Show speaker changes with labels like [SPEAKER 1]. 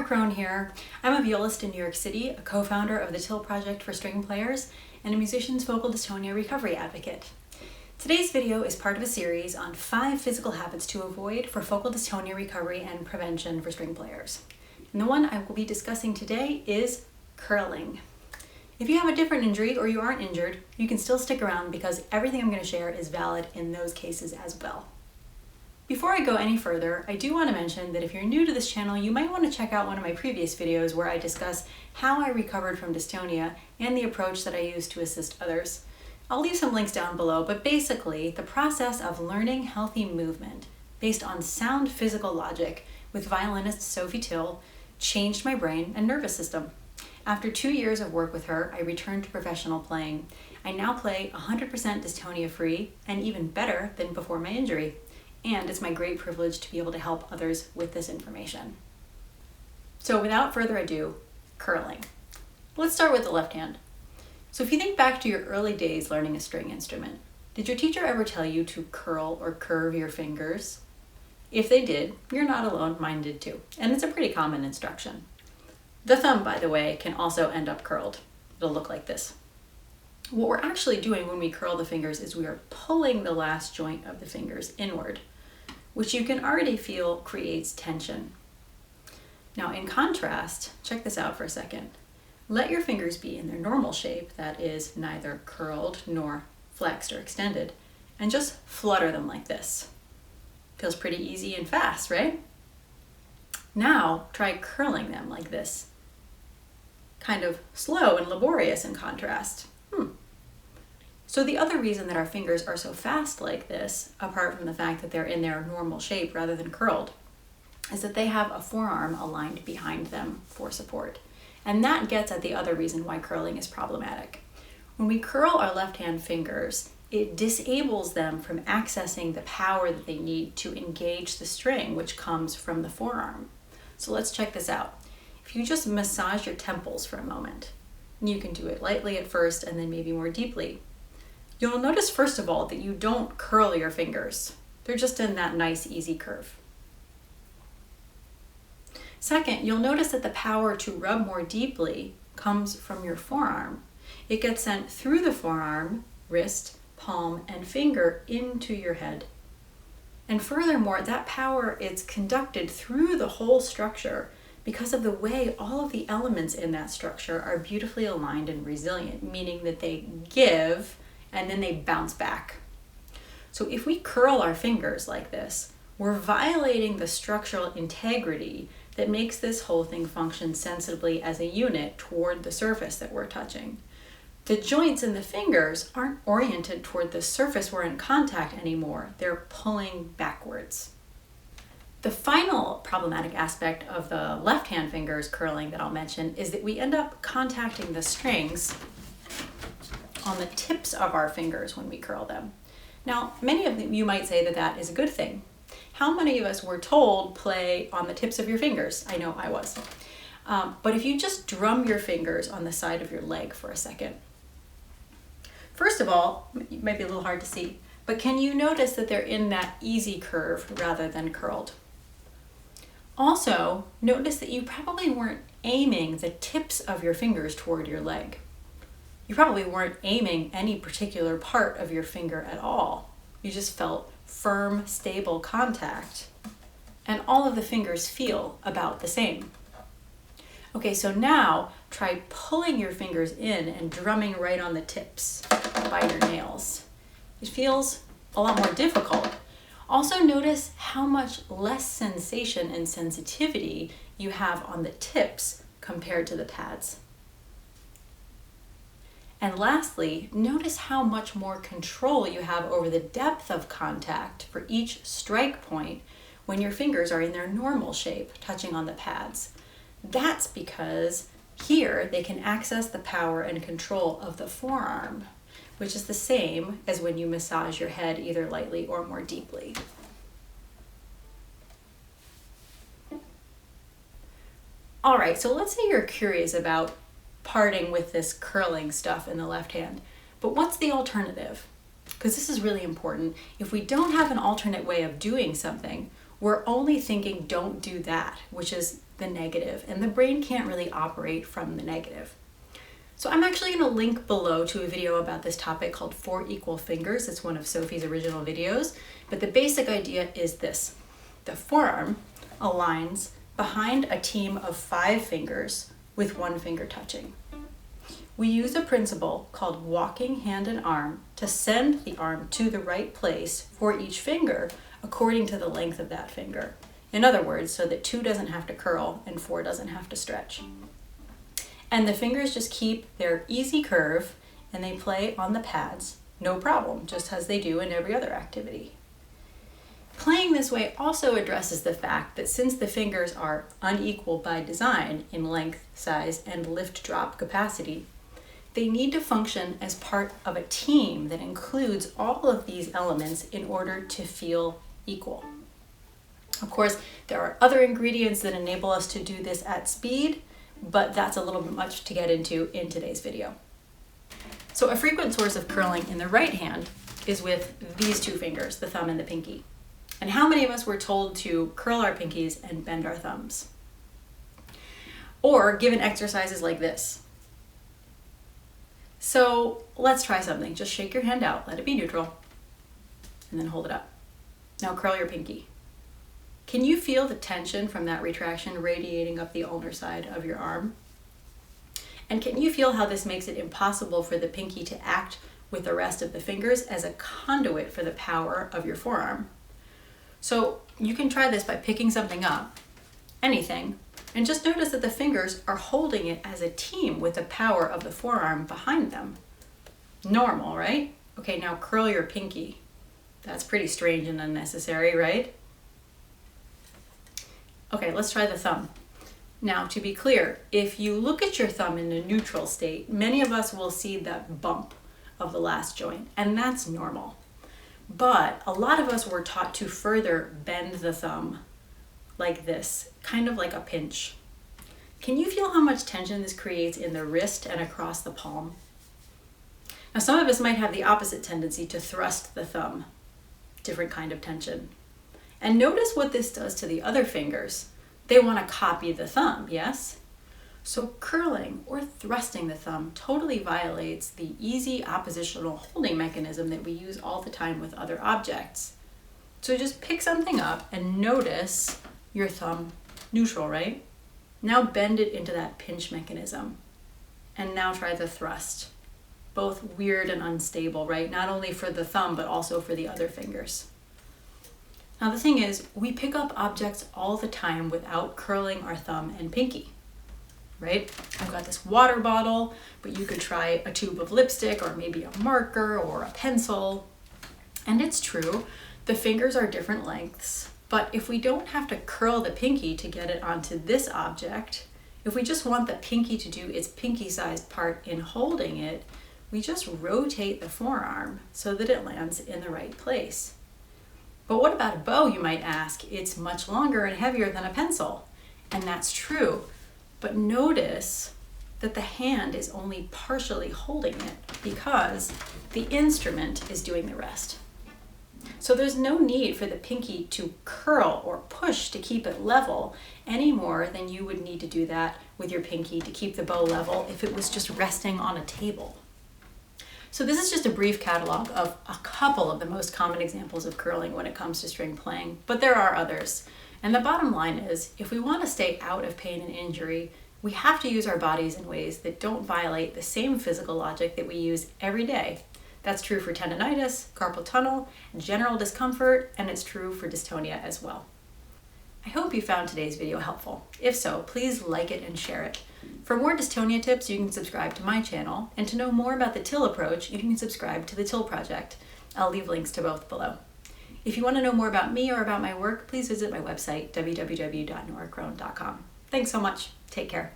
[SPEAKER 1] Crone here. I'm a violist in New York City, a co-founder of the Till Project for String Players, and a musician's vocal dystonia recovery advocate. Today's video is part of a series on 5 physical habits to avoid for focal dystonia recovery and prevention for string players. And the one I will be discussing today is curling. If you have a different injury or you aren't injured, you can still stick around because everything I'm going to share is valid in those cases as well. Before I go any further, I do want to mention that if you're new to this channel, you might want to check out one of my previous videos where I discuss how I recovered from dystonia and the approach that I use to assist others. I'll leave some links down below, but basically the process of learning healthy movement based on sound physical logic with violinist Sophie Till changed my brain and nervous system. After 2 years of work with her, I returned to professional playing. I now play 100% dystonia free and even better than before my injury. And it's my great privilege to be able to help others with this information. So without further ado, curling. Let's start with the left hand. So if you think back to your early days learning a string instrument, did your teacher ever tell you to curl or curve your fingers? If they did, you're not alone, mine did too. And it's a pretty common instruction. The thumb, by the way, can also end up curled. It'll look like this. What we're actually doing when we curl the fingers is we are pulling the last joint of the fingers inward, which you can already feel creates tension. Now in contrast, check this out for a second. Let your fingers be in their normal shape, that is neither curled nor flexed or extended, and just flutter them like this. Feels pretty easy and fast, right? Now try curling them like this. Kind of slow and laborious in contrast. So the other reason that our fingers are so fast like this, apart from the fact that they're in their normal shape rather than curled, is that they have a forearm aligned behind them for support. And that gets at the other reason why curling is problematic. When we curl our left hand fingers, it disables them from accessing the power that they need to engage the string, which comes from the forearm. So let's check this out. If you just massage your temples for a moment, and you can do it lightly at first and then maybe more deeply, you'll notice first of all that you don't curl your fingers. They're just in that nice easy curve. Second, you'll notice that the power to rub more deeply comes from your forearm. It gets sent through the forearm, wrist, palm, and finger into your head. And furthermore, that power is conducted through the whole structure because of the way all of the elements in that structure are beautifully aligned and resilient, meaning that they give and then they bounce back. So if we curl our fingers like this, we're violating the structural integrity that makes this whole thing function sensibly as a unit toward the surface that we're touching. The joints in the fingers aren't oriented toward the surface we're in contact anymore. They're pulling backwards. The final problematic aspect of the left hand fingers curling that I'll mention is that we end up contacting the strings on the tips of our fingers when we curl them. Now, many of you might say that that is a good thing. How many of us were told play on the tips of your fingers? I know I was. But if you just drum your fingers on the side of your leg for a second. First of all, it might be a little hard to see, but can you notice that they're in that easy curve rather than curled? Also, notice that you probably weren't aiming the tips of your fingers toward your leg. You probably weren't aiming any particular part of your finger at all. You just felt firm, stable contact, and all of the fingers feel about the same. Okay, so now try pulling your fingers in and drumming right on the tips by your nails. It feels a lot more difficult. Also notice how much less sensation and sensitivity you have on the tips compared to the pads. And lastly, notice how much more control you have over the depth of contact for each strike point when your fingers are in their normal shape, touching on the pads. That's because here they can access the power and control of the forearm, which is the same as when you massage your head either lightly or more deeply. All right, so let's say you're curious about parting with this curling stuff in the left hand, but what's the alternative? Because this is really important. If we don't have an alternate way of doing something, we're only thinking don't do that, which is the negative, and the brain can't really operate from the negative. So I'm actually going to link below to a video about this topic called 4 Equal Fingers. It's one of Sophie's original videos, but the basic idea is this. The forearm aligns behind a team of 5 fingers with 1 finger touching. We use a principle called walking hand and arm to send the arm to the right place for each finger according to the length of that finger. In other words, so that 2 doesn't have to curl and 4 doesn't have to stretch. And the fingers just keep their easy curve and they play on the pads, no problem, just as they do in every other activity. Playing this way also addresses the fact that since the fingers are unequal by design in length, size, and lift-drop capacity, they need to function as part of a team that includes all of these elements in order to feel equal. Of course, there are other ingredients that enable us to do this at speed, but that's a little bit much to get into in today's video. So a frequent source of curling in the right hand is with these 2 fingers, the thumb and the pinky. And how many of us were told to curl our pinkies and bend our thumbs? Or given exercises like this. So let's try something. Just shake your hand out, let it be neutral, and then hold it up. Now curl your pinky. Can you feel the tension from that retraction radiating up the ulnar side of your arm? And can you feel how this makes it impossible for the pinky to act with the rest of the fingers as a conduit for the power of your forearm? So you can try this by picking something up, anything, and just notice that the fingers are holding it as a team with the power of the forearm behind them. Normal, right? Okay, now curl your pinky. That's pretty strange and unnecessary, right? Okay, let's try the thumb. Now, to be clear, if you look at your thumb in a neutral state, many of us will see that bump of the last joint, and that's normal. But a lot of us were taught to further bend the thumb like this, kind of like a pinch. Can you feel how much tension this creates in the wrist and across the palm? Now, some of us might have the opposite tendency to thrust the thumb, different kind of tension. And notice what this does to the other fingers. They want to copy the thumb, yes? So curling or thrusting the thumb totally violates the easy oppositional holding mechanism that we use all the time with other objects. So just pick something up and notice your thumb neutral, right? Now bend it into that pinch mechanism. And now try the thrust. Both weird and unstable, right? Not only for the thumb, but also for the other fingers. Now the thing is, we pick up objects all the time without curling our thumb and pinky, right? I've got this water bottle, but you could try a tube of lipstick or maybe a marker or a pencil. And it's true, the fingers are different lengths, but if we don't have to curl the pinky to get it onto this object, if we just want the pinky to do its pinky-sized part in holding it, we just rotate the forearm so that it lands in the right place. But what about a bow, you might ask? It's much longer and heavier than a pencil. And that's true. But notice that the hand is only partially holding it because the instrument is doing the rest. So there's no need for the pinky to curl or push to keep it level any more than you would need to do that with your pinky to keep the bow level if it was just resting on a table. So this is just a brief catalog of a couple of the most common examples of curling when it comes to string playing, but there are others. And the bottom line is, if we want to stay out of pain and injury, we have to use our bodies in ways that don't violate the same physical logic that we use every day. That's true for tendonitis, carpal tunnel, general discomfort, and it's true for dystonia as well. I hope you found today's video helpful. If so, please like it and share it. For more dystonia tips, you can subscribe to my channel, and to know more about the TIL approach, you can subscribe to the TIL Project. I'll leave links to both below. If you want to know more about me or about my work, please visit my website, www.noracrone.com. Thanks so much. Take care.